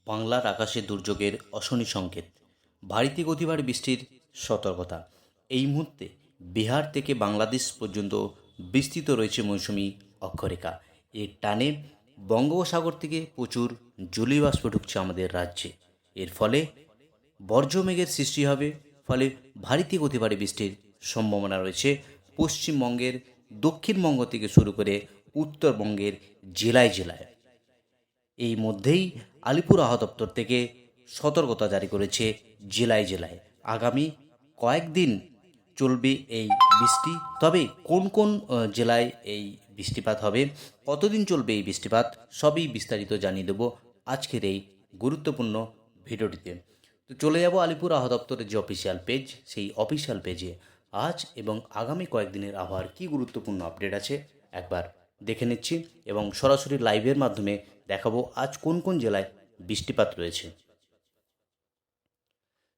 বাংলার আকাশে দুর্যোগের অশনি সংকেত, ভারী গতিবাড়ি বৃষ্টির সতর্কতা। এই মুহূর্তে বিহার থেকে বাংলাদেশ পর্যন্ত বিস্তৃত রয়েছে মৌসুমি অক্ষরেখা। এর টানে বঙ্গোপসাগর থেকে প্রচুর জলীয় বাষ্প ঢুকছে আমাদের রাজ্যে। এর ফলে বর্জ্যমেঘের সৃষ্টি হবে, ফলে ভারী গতিবাড়ি বৃষ্টির সম্ভাবনা রয়েছে পশ্চিমবঙ্গের দক্ষিণবঙ্গ থেকে শুরু করে উত্তরবঙ্গের জেলায় জেলায়। এই মধ্যেই আলিপুর আবহাওয়া দপ্তর থেকে সতর্কতা জারি করেছে জেলায় জেলায়। আগামী কয়েকদিন চলবে এই বৃষ্টি। তবে কোন কোন জেলায় এই বৃষ্টিপাত হবে, কতদিন চলবে এই বৃষ্টিপাত, সবই বিস্তারিত জানিয়ে দেব আজকের এই গুরুত্বপূর্ণ ভিডিওটিতে। তো চলে যাব আলিপুর আবহাওয়া দপ্তরের যে অফিসিয়াল পেজ, সেই অফিসিয়াল পেজে আজ এবং আগামী কয়েকদিনের আবহাওয়ার কী গুরুত্বপূর্ণ আপডেট আছে একবার দেখে নিচ্ছি এবং সরাসরি লাইভের মাধ্যমে দেখাবো আজ কোন কোন জেলায় বৃষ্টিপাত রয়েছে।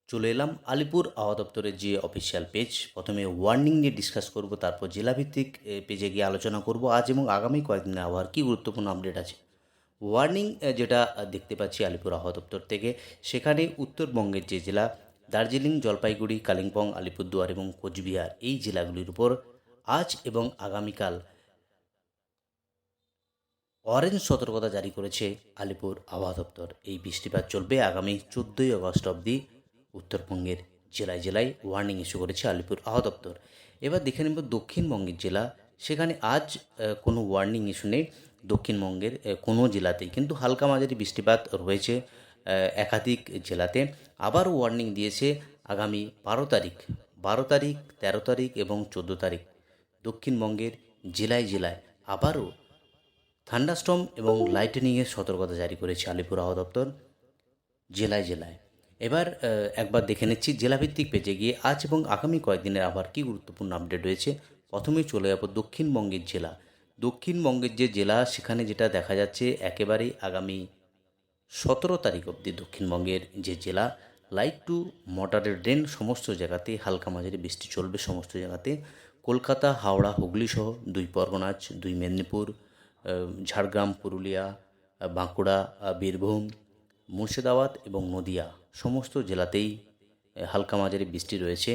চলে এলাম আলিপুর আবহাওয়া দপ্তরের যে অফিসিয়াল পেজ। প্রথমে ওয়ার্নিং নিয়ে ডিসকাস করব, তারপর জেলাভিত্তিক পেজে গিয়ে আলোচনা করব আজ এবং আগামী কয়েকদিনের আবহাওয়ার কী গুরুত্বপূর্ণ আপডেট আছে। ওয়ার্নিং যেটা দেখতে পাচ্ছি আলিপুর আবহাওয়া দপ্তর থেকে, সেখানে উত্তরবঙ্গের যে জেলা দার্জিলিং, জলপাইগুড়ি, কালিম্পং, আলিপুরদুয়ার এবং কোচবিহার, এই জেলাগুলির উপর আজ এবং আগামীকাল অরেঞ্জ সতর্কতা জারি করেছে আলিপুর আবহাওয়া দপ্তর। এই বৃষ্টিপাত চলবে আগামী 14ই আগস্ট অবধি উত্তরবঙ্গের জেলায় জেলায় ওয়ার্নিং ইস্যু করেছে আলিপুর আবহাওয়া দপ্তর। এবার দেখে নেব দক্ষিণবঙ্গের জেলা। সেখানে আজ কোনো ওয়ার্নিং ইস্যু নেই দক্ষিণবঙ্গের কোনো জেলাতেই, কিন্তু হালকা মাঝারি বৃষ্টিপাত রয়েছে একাধিক জেলাতে। আবারও ওয়ার্নিং দিয়েছে আগামী 12 তারিখ, 13 তারিখ এবং 14 তারিখ দক্ষিণবঙ্গের জেলায় জেলায় আবারও থান্ডারস্টর্ম এবং লাইটেনিংয়ের সতর্কতা জারি করেছে আলিপুর আবহাওয়া দপ্তর জেলায় জেলায়। এবার একবার দেখে নিচ্ছি জেলাভিত্তিক পেজে গিয়ে আজ এবং আগামী কয়েকদিনের আবার কী গুরুত্বপূর্ণ আপডেট রয়েছে। প্রথমেই চলে যাব দক্ষিণবঙ্গের জেলা। দক্ষিণবঙ্গের যে জেলা, সেখানে যেটা দেখা যাচ্ছে একেবারেই আগামী 17 তারিখ অবধি দক্ষিণবঙ্গের যে জেলা, লাইট টু মডারেট রেন সমস্ত জায়গাতে, হালকা মাঝারি বৃষ্টি চলবে সমস্ত জায়গাতে। কলকাতা, হাওড়া, হুগলি সহ 2 পরগনা, 2 মেদিনীপুর, ঝাড়গ্রাম, পুরুলিয়া, বাঁকুড়া, বীরভূম, মুর্শিদাবাদ এবং নদিয়া সমস্ত জেলাতেই হালকা মাঝারি বৃষ্টি রয়েছে।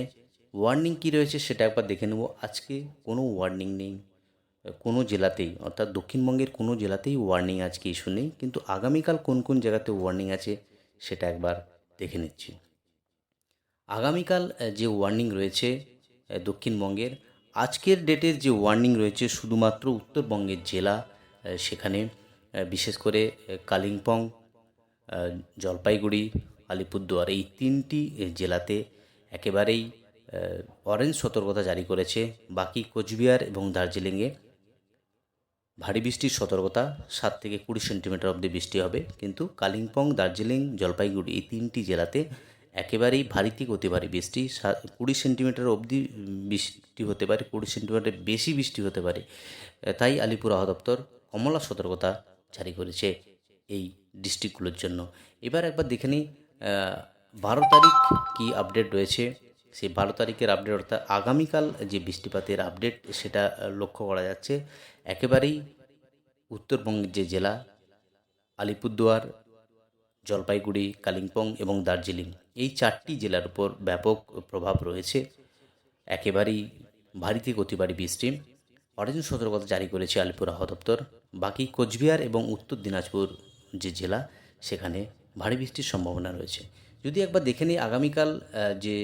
ওয়ার্নিং কী রয়েছে সেটা একবার দেখে নেব। আজকে কোনো ওয়ার্নিং নেই কোনো জেলাতেই, অর্থাৎ দক্ষিণবঙ্গের কোনো জেলাতেই ওয়ার্নিং আজকে ইস্যু নেই, কিন্তু আগামীকাল কোন কোন জায়গাতে ওয়ার্নিং আছে সেটা একবার দেখে নিচ্ছি। আগামীকাল যে ওয়ার্নিং রয়েছে দক্ষিণবঙ্গের, আজকের ডেটের যে ওয়ার্নিং রয়েছে শুধুমাত্র উত্তরবঙ্গের জেলা, সেখানে বিশেষ করে কালিম্পং, জলপাইগুড়ি, আলিপুরদুয়ার এই 3টি জেলাতে একেবারেই অরেঞ্জ সতর্কতা জারি করেছে। বাকি কোচবিহার এবং দার্জিলিংয়ে ভারী বৃষ্টির সতর্কতা, 7 থেকে 20 সেন্টিমিটার অবধি বৃষ্টি হবে, কিন্তু কালিম্পং, দার্জিলিং, জলপাইগুড়ি এই 3টি জেলাতে একেবারেই ভারী থেকে অতি ভারী বৃষ্টি, 20 সেন্টিমিটার অবধি বৃষ্টি হতে পারে, 20 সেন্টিমিটার বেশি বৃষ্টি হতে পারে। তাই আলিপুর আবহাওয়া দপ্তর কমলা সতর্কতা জারি করেছে এই ডিস্ট্রিক্টগুলোর জন্য। এবার একবার দেখে নিই 12 তারিখ কী আপডেট রয়েছে। সেই 12 তারিখের আপডেট, অর্থাৎ আগামীকাল যে বৃষ্টিপাতের আপডেট, সেটা লক্ষ্য করা যাচ্ছে একেবারেই উত্তরবঙ্গের যে জেলা আলিপুরদুয়ার, জলপাইগুড়ি, কালিম্পং এবং দার্জিলিং, এই 4টি জেলার উপর ব্যাপক প্রভাব রয়েছে একেবারেই ভারী থেকে অতি ভারী বৃষ্টি। অরেঞ্জ সতর্কতা জারি করেছে আলিপুর আবহাওয়া দপ্তর। বাকি কোচবিহার এবং উত্তর দিনাজপুর যে জেলা, সেখানে ভারী বৃষ্টির সম্ভাবনা রয়েছে। যদি একবার দেখে নিই আগামীকাল যে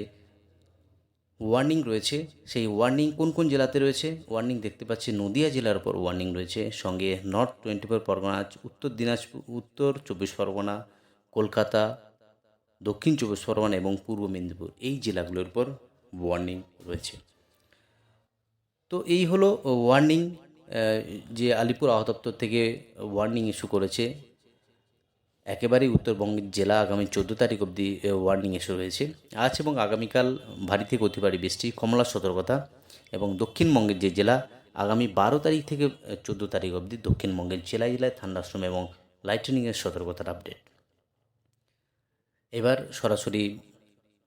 ওয়ার্নিং রয়েছে, সেই ওয়ার্নিং কোন কোন জেলাতে রয়েছে। ওয়ার্নিং দেখতে পাচ্ছি নদিয়া জেলার উপর ওয়ার্নিং রয়েছে, সঙ্গে নর্থ 24 পরগনা, উত্তর দিনাজপুর, উত্তর 24 পরগনা, কলকাতা, দক্ষিণ 24 পরগনা এবং পূর্ব মেদিনীপুর এই জেলাগুলোর উপর ওয়ার্নিং রয়েছে। তো এই হলো ওয়ার্নিং, যে আলিপুর আবহাওয়া দপ্তর থেকে ওয়ার্নিং ইস্যু করেছে একেবারেই উত্তরবঙ্গের জেলা। আগামী 14 তারিখ অবধি ওয়ার্নিং ইস্যু রয়েছে। আজ এবং আগামীকাল ভারী থেকে অতি ভারী বৃষ্টি, কমলা সতর্কতা। এবং দক্ষিণবঙ্গের যে জেলা, আগামী 12 তারিখ থেকে 14 তারিখ অবধি দক্ষিণবঙ্গের জেলায় জেলায় থান্ডারস্টর্ম এবং লাইটেনিংয়ের সতর্কতার আপডেট। এবার সরাসরি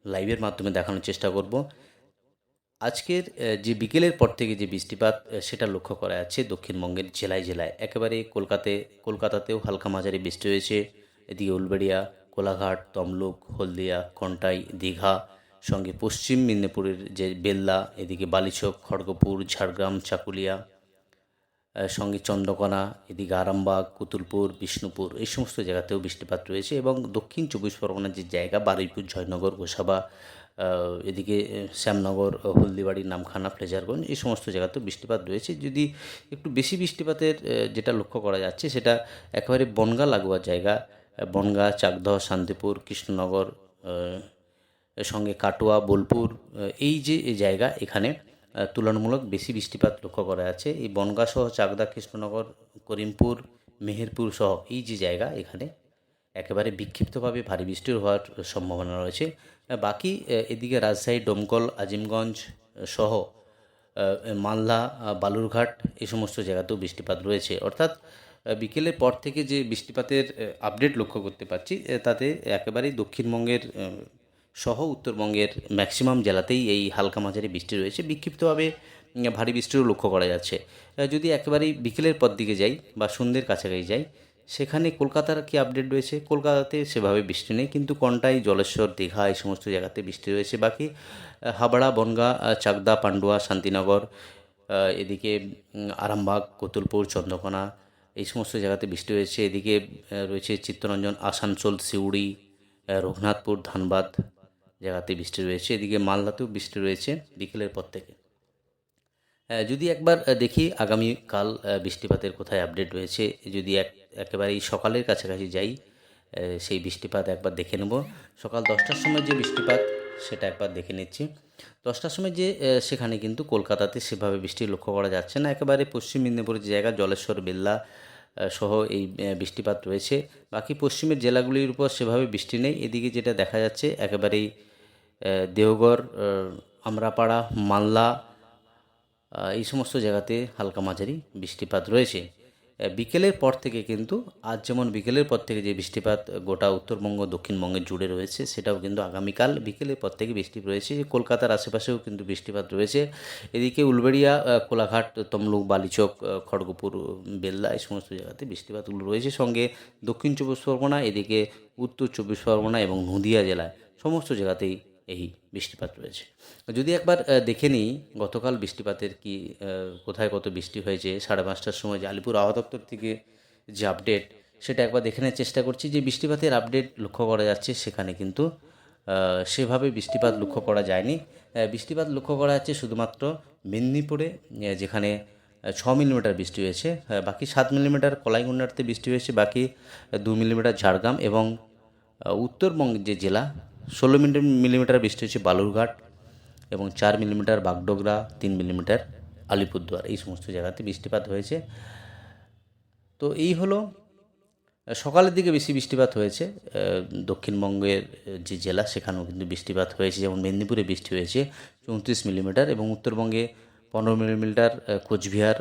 লাইভের মাধ্যমে দেখানোর চেষ্টা করব। আজকের যে বিকেলের পর থেকে যে বৃষ্টিপাত, সেটা লক্ষ্য করা যাচ্ছে দক্ষিণবঙ্গের জেলায় জেলায়। একেবারে কলকাতাতেও হালকা মাঝারি বৃষ্টি হয়েছে, এদিকে উলবেড়িয়া, কোলাঘাট, তমলুক, হলদিয়া, কন্টাই, দীঘা, সঙ্গে পশ্চিম মেদিনীপুরের যে বেল্লা, এদিকে বালিচক, খড়গপুর, ঝাড়গ্রাম, চাকুলিয়া, সঙ্গে চন্দ্রকোনা, এদিকে আরামবাগ, কুতুলপুর, বিষ্ণুপুর, এই সমস্ত জায়গাতেও বৃষ্টিপাত রয়েছে। এবং দক্ষিণ চব্বিশ পরগনার যে জায়গা বারুইপুর, জয়নগর, গোসাবা, এদিকে শ্যামনগর, হলদিবাড়ি, নামখানা, ফ্রেজারগঞ্জ, এই সমস্ত জায়গাতেও বৃষ্টিপাত রয়েছে। যদি একটু বেশি বৃষ্টিপাতের যেটা লক্ষ্য করা যাচ্ছে সেটা একেবারে বনগাঁ লাগোয়া জায়গা, বনগাঁ, চাকদহ, শান্তিপুর, কৃষ্ণনগর, সঙ্গে কাটোয়া, বোলপুর, এই যে জায়গা, এখানে তুলনামূলক বেশি বৃষ্টিপাত লক্ষ্য করা যাচ্ছে। এই বনগাঁ সহ চাকদা, কৃষ্ণনগর, করিমপুর, মেহেরপুর সহ এই যে জায়গা, এখানে একেবারে বিক্ষিপ্তভাবে ভারী বৃষ্টির হওয়ার সম্ভাবনা রয়েছে। বাকি এদিকে রাজশাহী, ডোমকল, আজিমগঞ্জ সহ মালদা, বালুরঘাট, এই সমস্ত জায়গাতেও বৃষ্টিপাত রয়েছে। অর্থাৎ বিকেলের পর থেকে যে বৃষ্টিপাতের আপডেট লক্ষ্য করতে পারছি, তাতে একেবারেই দক্ষিণবঙ্গের সহ উত্তরবঙ্গের ম্যাক্সিমাম জেলাতেই এই হালকা মাঝারি বৃষ্টি রয়েছে। বিক্ষিপ্তভাবে ভারী বৃষ্টিরও লক্ষ্য করা যাচ্ছে। যদি একেবারেই বিকেলের পর দিকে যাই বা সন্ধ্যের কাছাকাছি যাই, সেখানে কলকাতার কি আপডেট রয়েছে? কলকাতাতে সেভাবে বৃষ্টি নেই, কিন্তু কন্টাই, জলেশ্বর, দীঘা, এই সমস্ত জায়গাতে বৃষ্টি রয়েছে। বাকি হাবড়া, বনগাঁ, চাকদা, পান্ডুয়া, শান্তিনগর, এদিকে আরামবাগ, কতুলপুর, চন্দ্রকোনা, এই সমস্ত জায়গাতে বৃষ্টি রয়েছে। এদিকে রয়েছে চিত্তরঞ্জন, আসানসোল, সিউড়ি, রঘুনাথপুর, ধানবাদ জায়গাতে বৃষ্টি রয়েছে। এদিকে মালদাতেও বৃষ্টি রয়েছে বিকেলের পর থেকে। যদি একবার দেখি আগামীকাল বৃষ্টিপাতের কোথায় আপডেট রয়েছে, যদি একেবারেই সকালের কাছাকাছি যাই, সেই বৃষ্টিপাত একবার দেখে নেব। সকাল 10টার সময় যে বৃষ্টিপাত, সেটা একবার দেখে নিচ্ছি। 10টার সময় যে সেখানে কিন্তু কলকাতাতে সেভাবে বৃষ্টি লক্ষ্য করা যাচ্ছে না। একেবারে পশ্চিম মেদিনীপুরের যে জায়গা, জলেশ্বর, বেল্লা সহ এই বৃষ্টিপাত রয়েছে। বাকি পশ্চিমের জেলাগুলির উপর সেভাবে বৃষ্টি নেই। এদিকে যেটা দেখা যাচ্ছে, একেবারেই দেওঘর, আমরাপাড়া, মালদা, এই সমস্ত জায়গাতে হালকা মাঝারি বৃষ্টিপাত রয়েছে। বিকেলের পর থেকে কিন্তু আজ যেমন বিকেলের পর থেকে যে বৃষ্টিপাত গোটা উত্তরবঙ্গ, দক্ষিণবঙ্গের জুড়ে রয়েছে, সেটাও কিন্তু আগামীকাল বিকেলের পর থেকে বৃষ্টি রয়েছে। কলকাতার আশেপাশেও কিন্তু বৃষ্টিপাত রয়েছে। এদিকে উলবেড়িয়া, কোলাঘাট, তমলুক, বালিচক, খড়গপুর, বেল্লা, এই সমস্ত জায়গাতে বৃষ্টিপাতগুলো রয়েছে। সঙ্গে দক্ষিণ চব্বিশ পরগনা, এদিকে উত্তর চব্বিশ পরগনা এবং নদিয়া জেলায় সমস্ত জায়গাতেই এই বৃষ্টিপাত রয়েছে। যদি একবার দেখে নিই গতকাল বৃষ্টিপাতের কি কোথায় কত বৃষ্টি হয়েছে, 5:30টার সময় যে আলিপুর আবহাওয়া দপ্তর থেকে যে আপডেট, সেটা একবার দেখে নেওয়ার চেষ্টা করছি। যে বৃষ্টিপাতের আপডেট লক্ষ্য করা যাচ্ছে, সেখানে কিন্তু সেভাবে বৃষ্টিপাত লক্ষ্য করা যায়নি। বৃষ্টিপাত লক্ষ্য করা যাচ্ছে শুধুমাত্র মেদিনীপুরে, যেখানে 6 মিলিমিটার বৃষ্টি হয়েছে। বাকি 7 মিলিমিটার কলাইগুন্ডাতে বৃষ্টি হয়েছে। বাকি 2 মিলিমিটার ঝাড়গ্রাম, এবং উত্তরবঙ্গের যে জেলা, 16 মিলিমিটার বৃষ্টি হয়েছে বালুরঘাট, এবং 4 মিলিমিটার বাগডোগরা, 3 মিলিমিটার আলিপুরদুয়ার, এই সমস্ত জায়গাতে বৃষ্টিপাত হয়েছে। তো এই হলো সকালের দিকে বেশি বৃষ্টিপাত হয়েছে। দক্ষিণবঙ্গের যে জেলা, সেখানেও কিন্তু বৃষ্টিপাত হয়েছে। যেমন মেদিনীপুরে বৃষ্টি হয়েছে 34 মিলিমিটার, এবং উত্তরবঙ্গে 15 মিলিমিটার কোচবিহার,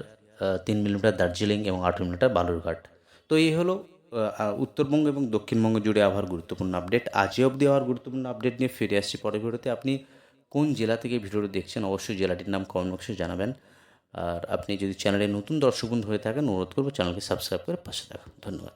3 মিলিমিটার দার্জিলিং, এবং 8 মিলিমিটার বালুরঘাট। তো এই হলো উত্তরবঙ্গ এবং দক্ষিণবঙ্গ জুড়ে আবহাওয়ার গুরুত্বপূর্ণ আপডেট। আজই অবধি আবহাওয়ার গুরুত্বপূর্ণ আপডেট নিয়ে ফিরে আসছি পরের ভিডিওতে। আপনি কোন জেলা থেকে ভিডিওটি দেখছেন, অবশ্যই জেলাটির নাম কমেন্ট বক্সে জানাবেন। আর আপনি যদি চ্যানেলে নতুন দর্শক বন্ধু হয়ে থাকেন, অনুরোধ করবো চ্যানেলকে সাবস্ক্রাইব করে পাশে থাকুন। ধন্যবাদ।